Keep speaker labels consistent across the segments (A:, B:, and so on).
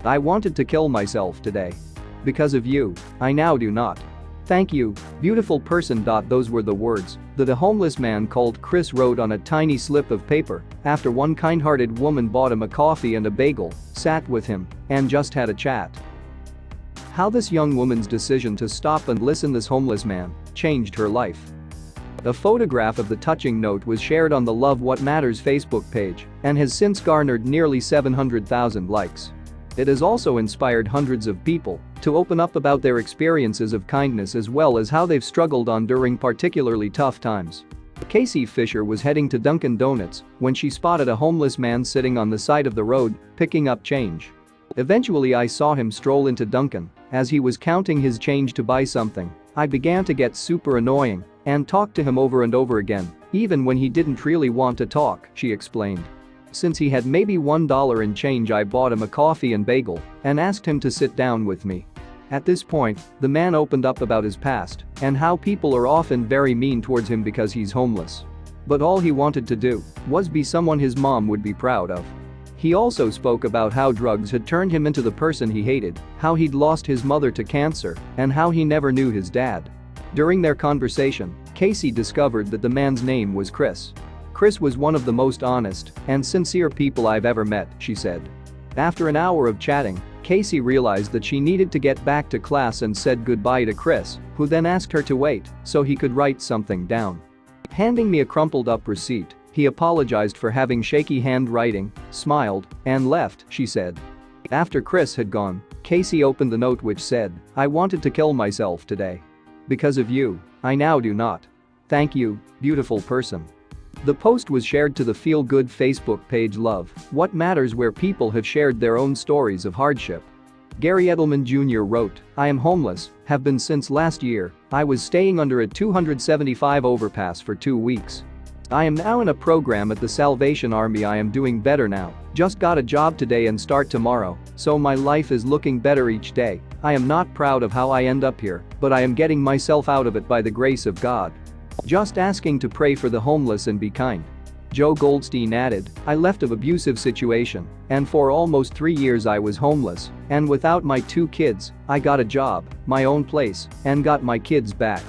A: I wanted to kill myself today. Because of you, I now do not. Thank you, beautiful person. Those were the words that a homeless man called Chris wrote on a tiny slip of paper after one kind-hearted woman bought him a coffee and a bagel, sat with him, and just had a chat. How this young woman's decision to stop and listen to this homeless man changed her life. A photograph of the touching note was shared on the Love What Matters Facebook page and has since garnered nearly 700,000 likes. It has also inspired hundreds of people to open up about their experiences of kindness as well as how they've struggled on during particularly tough times. Casey Fisher was heading to Dunkin' Donuts when she spotted a homeless man sitting on the side of the road, picking up change. Eventually I saw him stroll into Dunkin'. As he was counting his change to buy something, I began to get super annoying and talked to him over and over again, even when he didn't really want to talk, she explained. Since he had maybe $1 in change, I bought him a coffee and bagel and asked him to sit down with me. At this point, the man opened up about his past and how people are often very mean towards him because he's homeless. But all he wanted to do was be someone his mom would be proud of. He also spoke about how drugs had turned him into the person he hated, how he'd lost his mother to cancer, and how he never knew his dad. During their conversation, Casey discovered that the man's name was Chris. Chris was one of the most honest and sincere people I've ever met, she said. After an hour of chatting, Casey realized that she needed to get back to class and said goodbye to Chris, who then asked her to wait so he could write something down. Handing me a crumpled up receipt, he apologized for having shaky handwriting, smiled, and left, she said. After Chris had gone, Casey opened the note which said, I wanted to kill myself today. Because of you, I now do not. Thank you, beautiful person. The post was shared to the feel-good Facebook page Love What Matters, where people have shared their own stories of hardship. Gary Edelman Jr. wrote, I am homeless, have been since last year. I was staying under a 275 overpass for 2 weeks. I am now in a program at the Salvation Army. I am doing better now. Just got a job today and start tomorrow, so my life is looking better each day. I am not proud of how I end up here, but I am getting myself out of it by the grace of God. Just asking to pray for the homeless and be kind. Joe Goldstein added, I left an abusive situation, and for almost 3 years I was homeless, and without my 2 kids, I got a job, my own place, and got my kids back.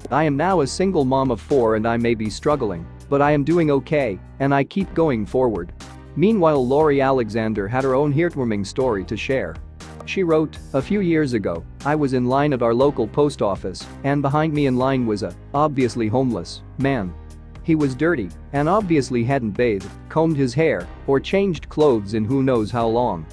A: I am now a single mom of 4 and I may be struggling, but I am doing okay, and I keep going forward. Meanwhile, Lori Alexander had her own heartwarming story to share. She wrote, a few years ago, I was in line at our local post office, and behind me in line was a, obviously homeless, man. He was dirty and obviously hadn't bathed, combed his hair, or changed clothes in who knows how long.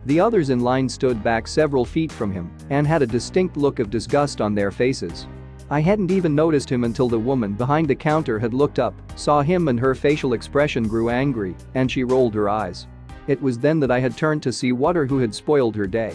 A: The others in line stood back several feet from him and had a distinct look of disgust on their faces. I hadn't even noticed him until the woman behind the counter had looked up, saw him, and her facial expression grew angry, and she rolled her eyes. It was then that I had turned to see what or who had spoiled her day.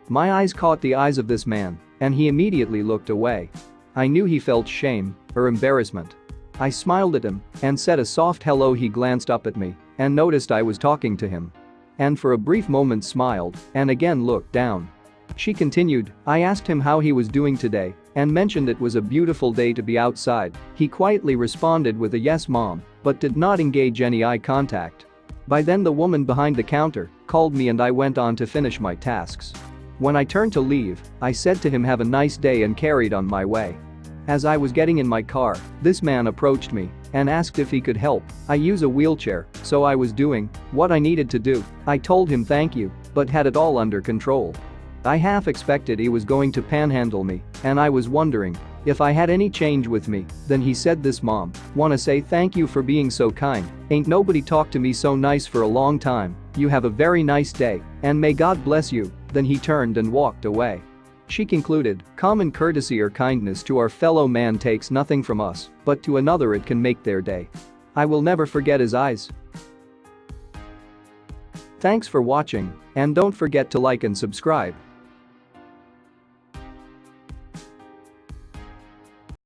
A: My eyes caught the eyes of this man, and he immediately looked away. I knew he felt shame or embarrassment. I smiled at him and said a soft hello. He glanced up at me and noticed I was talking to him. And for a brief moment smiled and again looked down. She continued, I asked him how he was doing today and mentioned it was a beautiful day to be outside. He quietly responded with a yes, mom, but did not engage any eye contact. By then the woman behind the counter called me and I went on to finish my tasks. When I turned to leave, I said to him, have a nice day, and carried on my way. As I was getting in my car, this man approached me and asked if he could help. I use a wheelchair, so I was doing what I needed to do. I told him thank you, but had it all under control. I half expected he was going to panhandle me, and I was wondering if I had any change with me. Then he said, this mom, wanna say thank you for being so kind. Ain't nobody talked to me so nice for a long time. You have a very nice day, and may God bless you. Then he turned and walked away. She concluded, common courtesy or kindness to our fellow man takes nothing from us, but to another it can make their day. I will never forget his eyes. Thanks for watching, and don't forget to like and subscribe.